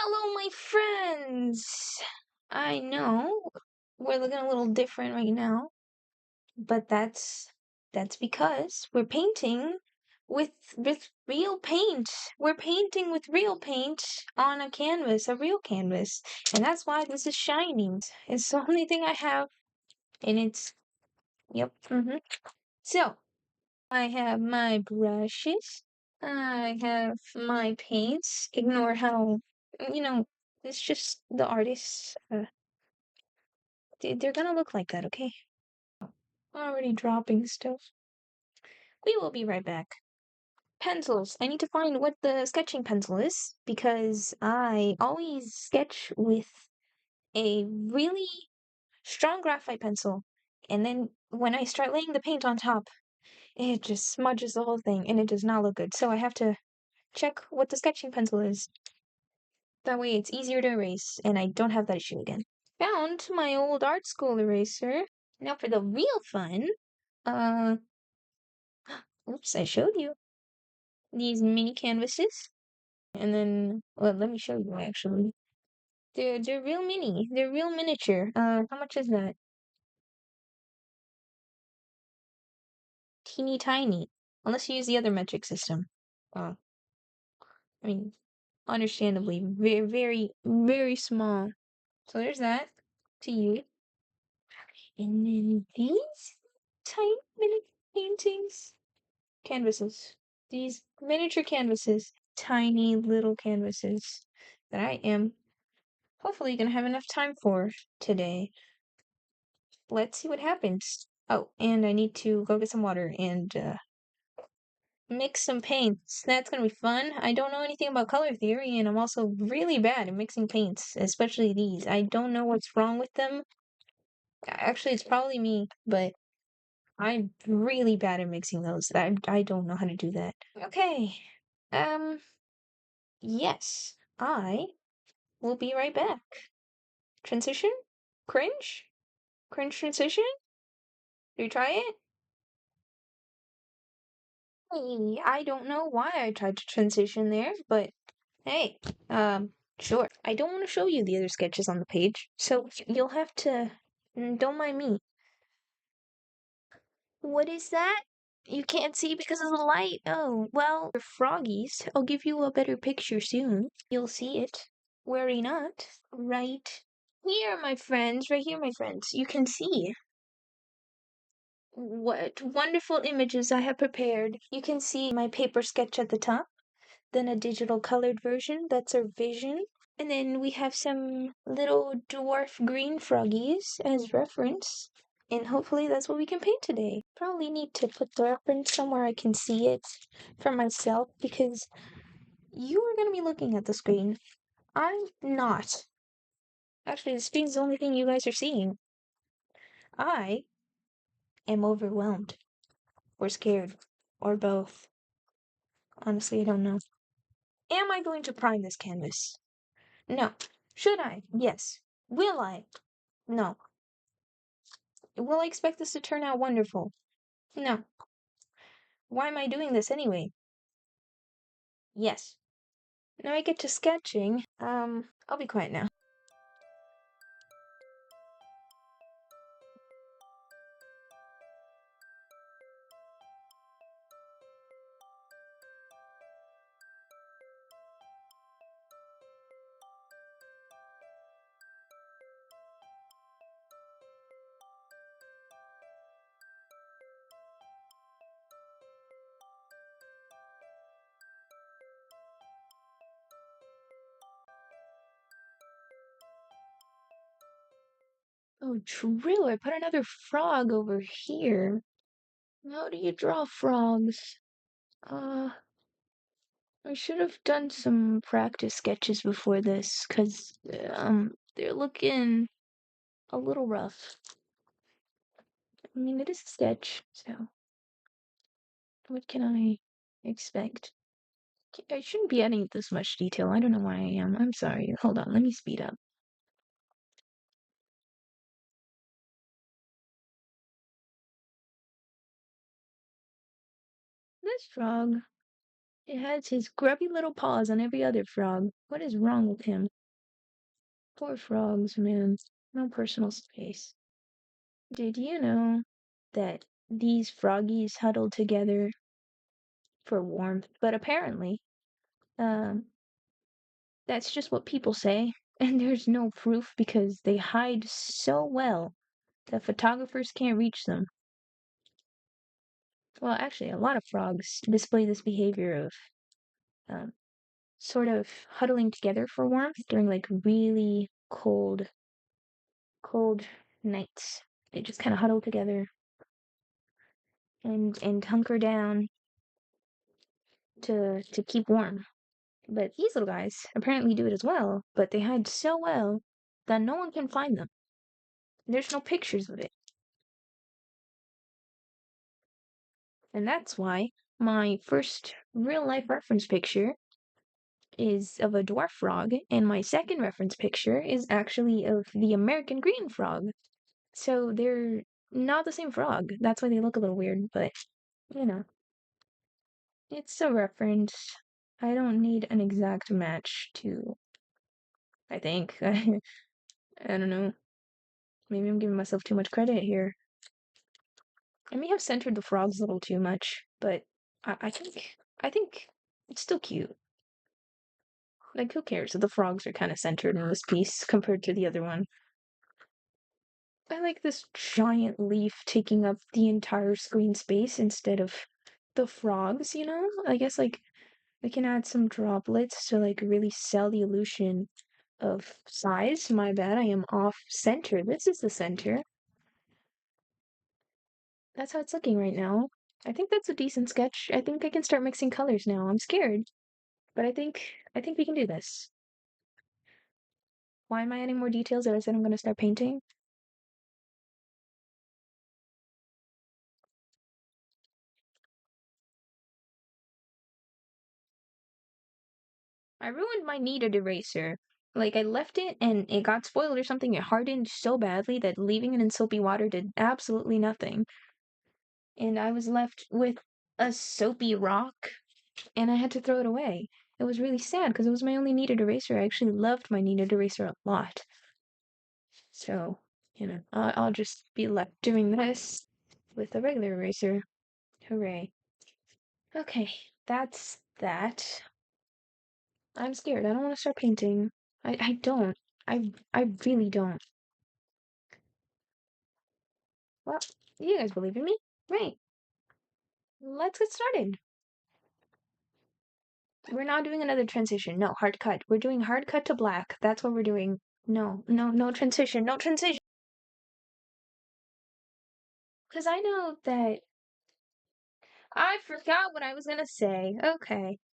Hello, my friends! I know we're looking a little different right now, but that's because we're painting with real paint. We're painting with real paint on a canvas, a real canvas, and that's why this is shining. It's the only thing I have, and it's yep. So I have my brushes. I have my paints. Ignore how, you know, it's just the artists. They're gonna look like that, okay? Already dropping stuff. We will be right back. Pencils. I need to find what the sketching pencil is because I always sketch with a really strong graphite pencil. And then when I start laying the paint on top, it just smudges the whole thing and it does not look good. So I have to check what the sketching pencil is. That way it's easier to erase and I don't have that issue again. Found my old art school eraser. Now for the real fun, uh, oops, I showed you these mini canvases. And then, well, let me show you actually. They're real mini. They're real miniature. How much is that? Teeny tiny. Unless you use the other metric system. Uh, I mean, understandably, very, very, very small. So there's that to you. And then these tiny mini paintings. Canvases. These miniature canvases. Tiny little canvases that I am hopefully gonna have enough time for today. Let's see what happens. Oh, and I need to go get some water and mix some paints. That's gonna be fun. I don't know anything about color theory, and I'm also really bad at mixing paints, especially these. I don't know what's wrong with them. Actually, it's probably me, but I'm really bad at mixing those. I don't know how to do that. Okay. Um, yes, I will be right back. Transition? Cringe? Cringe transition? Do we try it? Hey, I don't know why I tried to transition there, but hey, sure. I don't want to show you the other sketches on the page, so you'll have to, don't mind me. What is that? You can't see because of the light. Oh, well, for froggies, I'll give you a better picture soon. You'll see it. Worry not. Right here, my friends. Right here, my friends. You can see what wonderful images I have prepared. You can see my paper sketch at the top, then a digital colored version, that's our vision. And then we have some little dwarf green froggies as reference. And hopefully that's what we can paint today. Probably need to put the reference somewhere I can see it for myself because you are going to be looking at the screen. I'm not. Actually, the screen's the only thing you guys are seeing. I am overwhelmed or scared or both. Honestly, I don't know. Am I going to prime this canvas? No. Should I? Yes. Will I? No. Will I expect this to turn out wonderful? No. Why am I doing this anyway? Yes. Now I get to sketching. I'll be quiet now. Oh, true. I put another frog over here. How do you draw frogs? I should have done some practice sketches before this, 'cause, they're looking a little rough. I mean, it is a sketch, so what can I expect? I shouldn't be adding this much detail. I don't know why I am. I'm sorry. Hold on, let me speed up. This frog It has his grubby little paws on every other frog. What is wrong with him? Poor frogs, man. No personal space. Did you know that these froggies huddle together for warmth? But apparently, um, that's just what people say, and there's no proof because they hide so well that photographers can't reach them. Well, actually, a lot of frogs display this behavior of um, sort of huddling together for warmth during like really cold nights. They just kind of huddle together and hunker down to keep warm. But these little guys apparently do it as well, but they hide so well that no one can find them. There's no pictures of it. And that's why my first real life reference picture is of a dwarf frog, and my second reference picture is actually of the American green frog. So they're not the same frog. That's why they look a little weird, but you know, it's a reference. I don't need an exact match to, I think. I don't know. Maybe I'm giving myself too much credit here. I may have centered the frogs a little too much, but I think it's still cute. Like, who cares if the frogs are kind of centered in this piece compared to the other one? I like this giant leaf taking up the entire screen space instead of the frogs, you know? I guess, like, we can add some droplets to, like, really sell the illusion of size. My bad, I am off center. This is the center. That's how it's looking right now. I think that's a decent sketch. I think I can start mixing colors now. I'm scared, but I think we can do this. Why am I adding more details if I said I'm going to start painting? I ruined my kneaded eraser. Like, I left it and it got spoiled or something. It hardened so badly that leaving it in soapy water did absolutely nothing. And I was left with a soapy rock and I had to throw it away. It was really sad because it was my only kneaded eraser. I actually loved my kneaded eraser a lot. So, I'll just be left doing this with a regular eraser. Hooray. Okay, that's that. I'm scared. I don't want to start painting. I don't. I really don't. Well, you guys believe in me? Right. Let's get started. We're not doing another transition. No, hard cut. We're doing hard cut to black. That's what we're doing. No, no, no transition. No transition. Because I know that I forgot what I was gonna say. Okay.